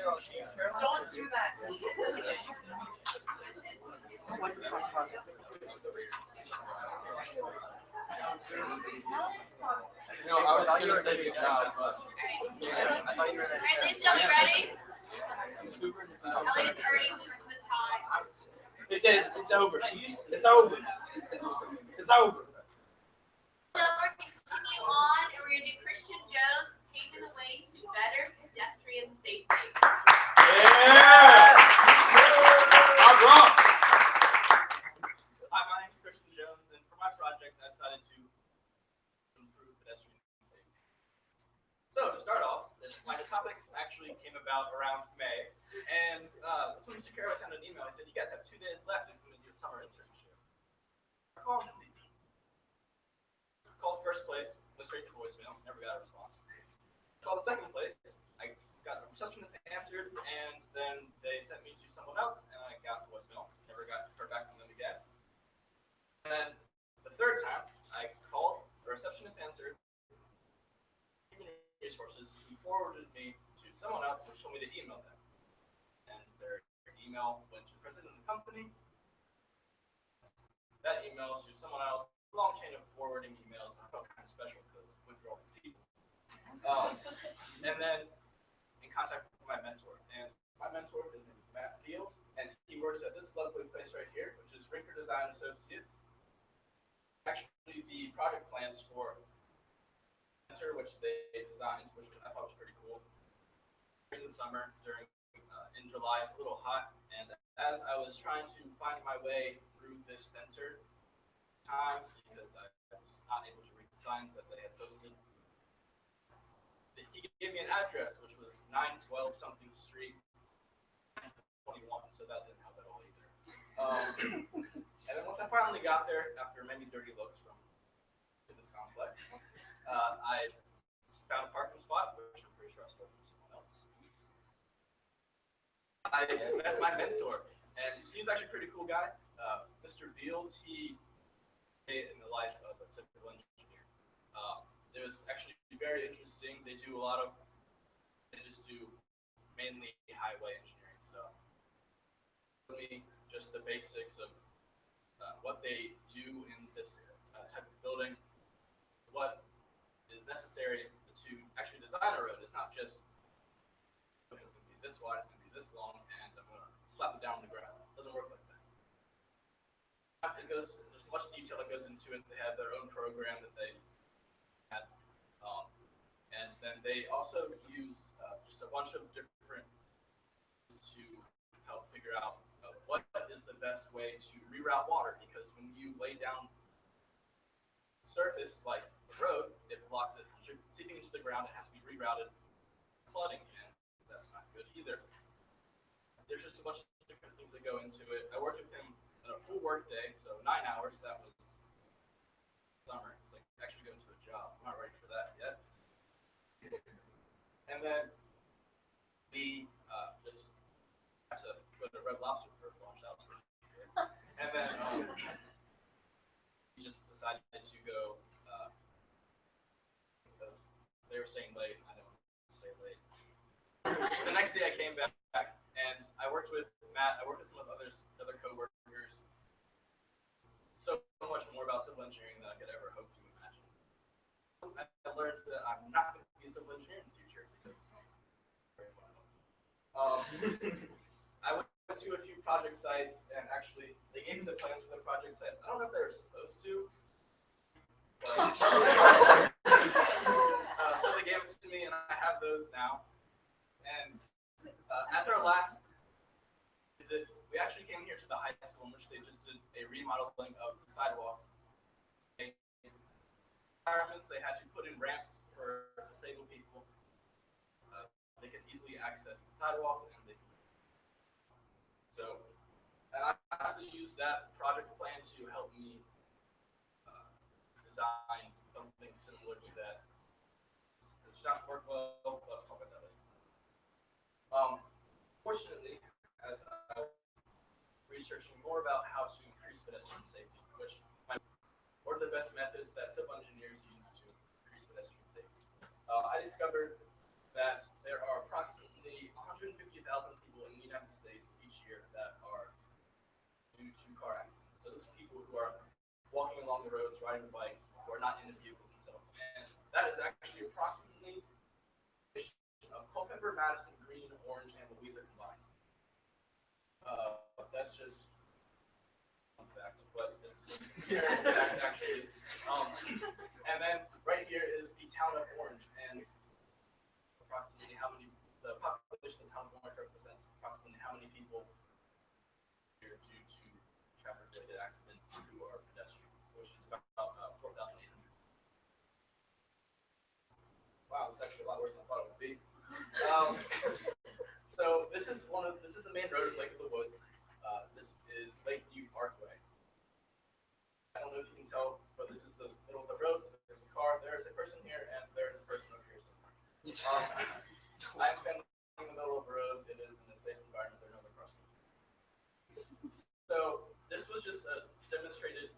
Don't do that. No, I was gonna say good job, but I thought you were Alright, ladies and gentlemen, ready? Elliot's already losing the tie. They said it's over. It's over. It's over. So we're going to continue on, and we're going to do Christian Jones, paving the way to better pedestrian safety. Yeah. Our Bronx. Hi, my name is Christian Jones, and for my project, I decided to improve pedestrian safety. So to start off, my topic actually came about around May, and that's when Mr. Carroll sent an email. He said, "You guys have 2 days left if you want to do a summer internship." I called him. Called first place, went straight to voicemail, never got a response. Called the second place, I got the receptionist answered, and then they sent me to someone else, and I got voicemail, never got heard back from them again. And then the third time, I called, the receptionist answered, human resources, who forwarded me to someone else, which told me to email them. And their email went to the president of the company, that email to someone else, long chain of forwarding emails. I felt kind of special because I went through all these people. And then in contact with my mentor. And my mentor, his name is Matt Fields, and he works at this lovely place right here, which is Rinker Design Associates. Actually, the project plans for center, which they designed, which I thought was pretty cool. During the summer, in July, it's a little hot, and as I was trying to find my way through this center times, because I was not able to read the signs that they had posted, he gave me an address, which was 912 something street, 21, so that didn't help at all either. And then once I finally got there, after many dirty looks from this complex, I found a parking spot, which I'm pretty sure I stole from someone else. I met my mentor, and he's actually a pretty cool guy. Mr. Beals, he in the life of a civil engineer. It was actually very interesting. They just do mainly highway engineering. So, just the basics of what they do in this type of building, what is necessary to actually design a road. It's not just it's going to be this wide, it's going to be this long, and I'm going to slap it down on the ground. It doesn't work like that. There's much detail that goes into it. They have their own program that they had, and then they also use just a bunch of different to help figure out what is the best way to reroute water. Because when you lay down surface like the road, it blocks it from seeping into the ground. It has to be rerouted, flooding, and that's not good either. There's just a bunch of different things that go into it. I worked with him in a full work day, so 9 hours. That was summer. It's like actually going to a job. I'm not ready for that yet. And then we just had to go to Red Lobster for lunch. That was pretty good. And then we just decided to go because they were staying late. I don't want to stay late. The next day I came back, and I worked with Matt. I worked with some of other co-workers. So much more about civil engineering than I could ever hope to imagine. I learned that I'm not going to be a civil engineer in the future because it's very fun. I went to a few project sites, and actually they gave me the plans for the project sites. I don't know if they were supposed to, but so they gave it to me, and I have those now. And as our last visit, we actually came here to the high school in which they just did a remodeling of the sidewalks. Environments, they had to put in ramps for disabled people. They could easily access the sidewalks, and I actually used that project plan to help me design something similar to that. Which did not work well, but I'll talk about that later. Fortunately, as I was researching more about how to increase pedestrian safety, which one of the best methods that civil engineers use to increase pedestrian safety, I discovered that there are approximately 150 150,000 people in the United States each year that are due to car accidents. So those are people who are walking along the roads, riding the bikes, who are not in the vehicle themselves. And that is actually approximately of Culpeper, Madison, Greene, Orange, and Louisa combined. That's just fun fact, but it's terrible fact actually. And then right here is the town of Orange, and approximately how many, the population of the town of Orange represents approximately how many people here due to traffic-related accidents who are pedestrians, which is about 4,800. Wow, it's actually a lot worse than I thought it would be. So this is the main road in Lake of the Woods. This is Lakeview Parkway. I don't know if you can tell, but this is the middle of the road. There's a car, there's a person here, and there's a person over here somewhere. I'm standing in the middle of the road. It is in a safe environment. There are no other crossing. So this was just a demonstrated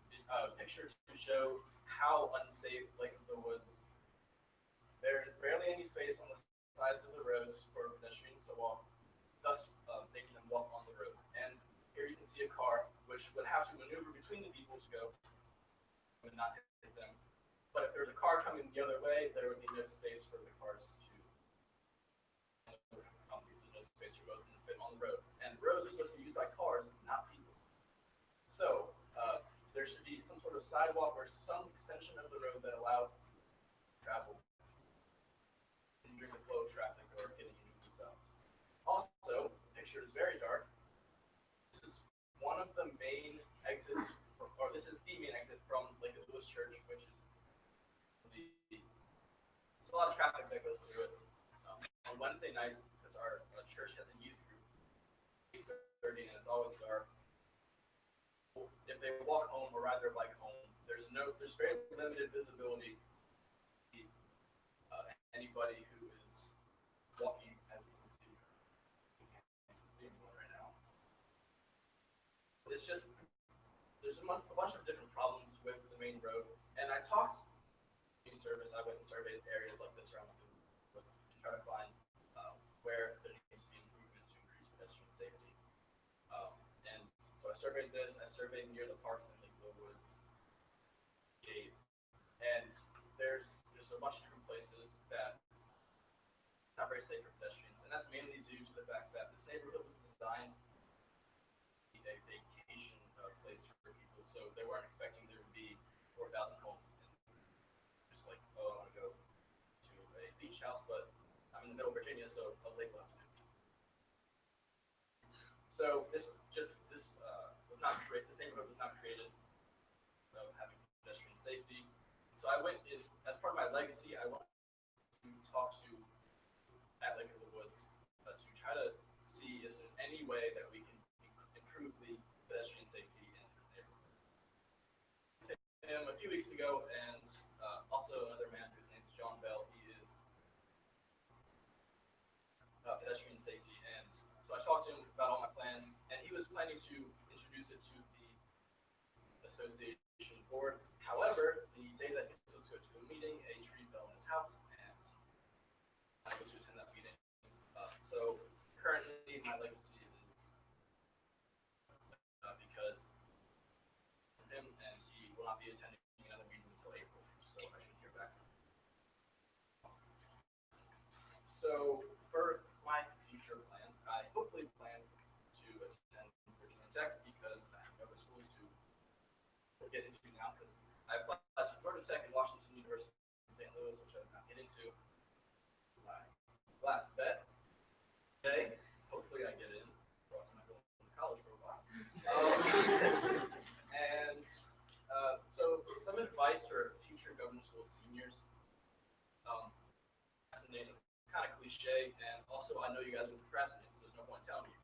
picture to show how unsafe Lake of the Woods. There is barely any space on the sides of the roads for pedestrians to walk, thus making them walk on the road. And here you can see a car which would have to maneuver between the people to go and not hit them. But if there's a car coming the other way, there would be no space for the cars to there's no space for both of them to fit on the road. And roads are supposed to be used by cars, not people. So there should be some sort of sidewalk or some extension of the road that allows travel during the flow of traffic or getting into themselves. Also, the picture is very dark. This is one of the main exits, or this is the main exit from Lake of the Woods Church, which is there's a lot of traffic that goes through it. On Wednesday nights, because our church has a youth group, 8:30, and it's always dark. If they walk home or ride their bike home, there's very limited visibility. Anybody who is walking, as you can see, right now. It's just there's a bunch of different problems with the main road, and I talked to service. I went and surveyed areas like this around the woods to try to find where there needs to be improvement to increase pedestrian safety. And so I surveyed this. I surveyed near the parks in Lake of the Woods gate, and there's just a bunch of different places that are not very safe for pedestrians, and that's mainly due to the fact that this neighborhood was designed to be a vacation place for people, so they weren't expecting there to be 4,000 homes. Just like, oh, I want to go to a beach house, but I'm in the middle of Virginia, so a lake will have to do. So this was not created. This neighborhood was not created of having pedestrian safety. So I went in as part of my legacy. I went to talk to at Lake of the Woods to try to see if there's any way that we can improve the pedestrian safety in this neighborhood. Him a few weeks ago, and also another man whose name is John Bell. He is pedestrian safety, and so I talked to him about all my plans, and he was planning to introduce it to the association board. However, the day that he was supposed to go to a meeting, a tree fell in his house, and I was to attend that meeting. So currently, my legacy is because of him, and he will not be attending another meeting until April. So I should hear back. So for my future plans, I hopefully plan to attend Virginia Tech because I have other schools to get into now. Because I applied to Georgia Tech and Washington University in St. Louis, which I did not get into. My last bet today, hopefully I get in, or else I'm not going to college for a while. And so some advice for future government school seniors. Procrastination is kind of cliche, and also I know you guys will procrastinate, so there's no point telling you.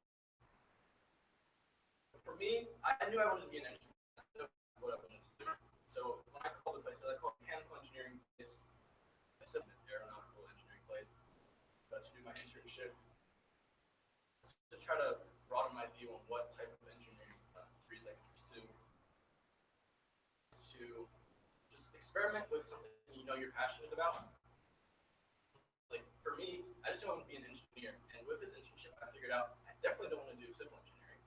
For me, I knew I wanted to be an engineer. I didn't know what I wanted to do. So when I called the place, I called mechanical engineering place, I said aeronautical engineering place, to do my internship, to try to broaden my view on what type of engineering degrees I can pursue, to just experiment with something you know you're passionate about. Like for me, I just want to be an engineer, and with this internship, I figured out I definitely don't want to do civil engineering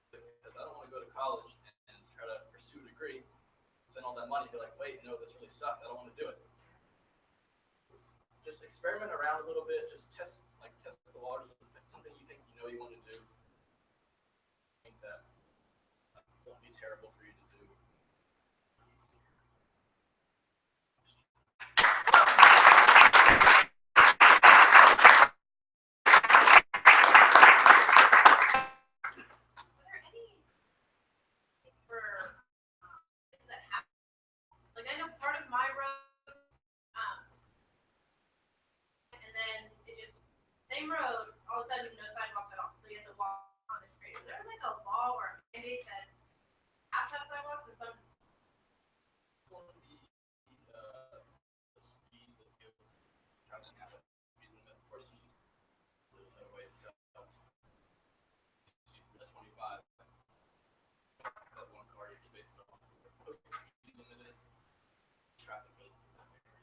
because I don't want to go to college and try to pursue a degree, spend all that money, be like, wait, no, this really sucks. I don't want to do it. Just experiment around a little bit. Just test the waters. If it's something you think you want to do, I think that won't be terrible for you to do. Like I know part of my road, and then it just same road, all of a sudden no sidewalks at all. So you have to walk on the street. Is there like a law or a mandate that have to have sidewalks and some? The speed that you try to have a speed limit. Of course, you live that way. So at 25, that one car you can base it on. The speed limit is traffic is in that area.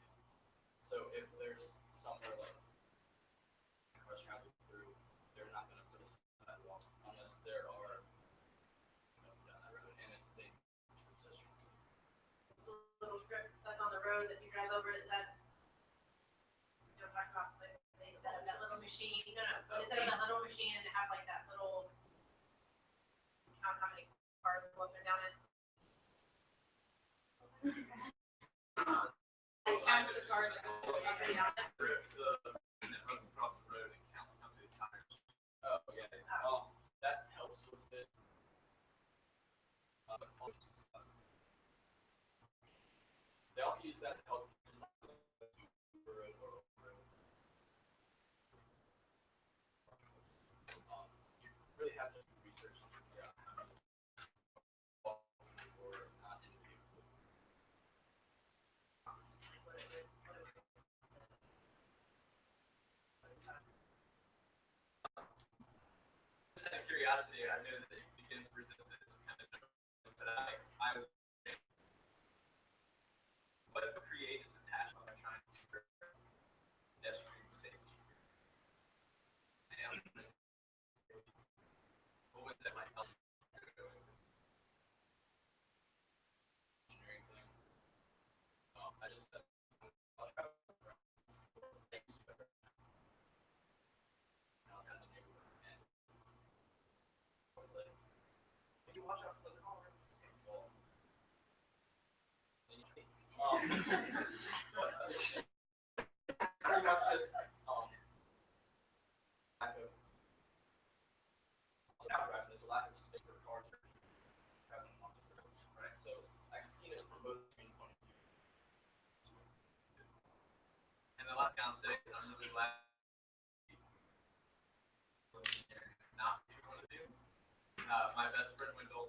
So if there's somewhere like cars traveling through, they're not going to put a sidewalk unless there are down that road and it's dangerous for pedestrians. Little strip that's on the road that you drive over that talk about like they set up that little machine. No, they set up that little machine and they have like that little count how many cars go up and down it. It counts the cars that go up and down it. And it runs across the road and counts how many tires. Oh yeah. That helps with it. They also use that to help you road or road. You really have to do research to figure out how to walk or not in the vehicle. Just out of curiosity, I know that you begin to resent this kind of joke, but I was what created the passion by trying to prevent pedestrian safety. And what was that like? Engineering thing. I just I'll try to you watch out for the car. Pretty much just lack of driving. There's a lack of space for cars traveling on the road, right? So I can see it from both point of view. And the last thing I'll say is I'm really glad not what you want to do. My best friend went to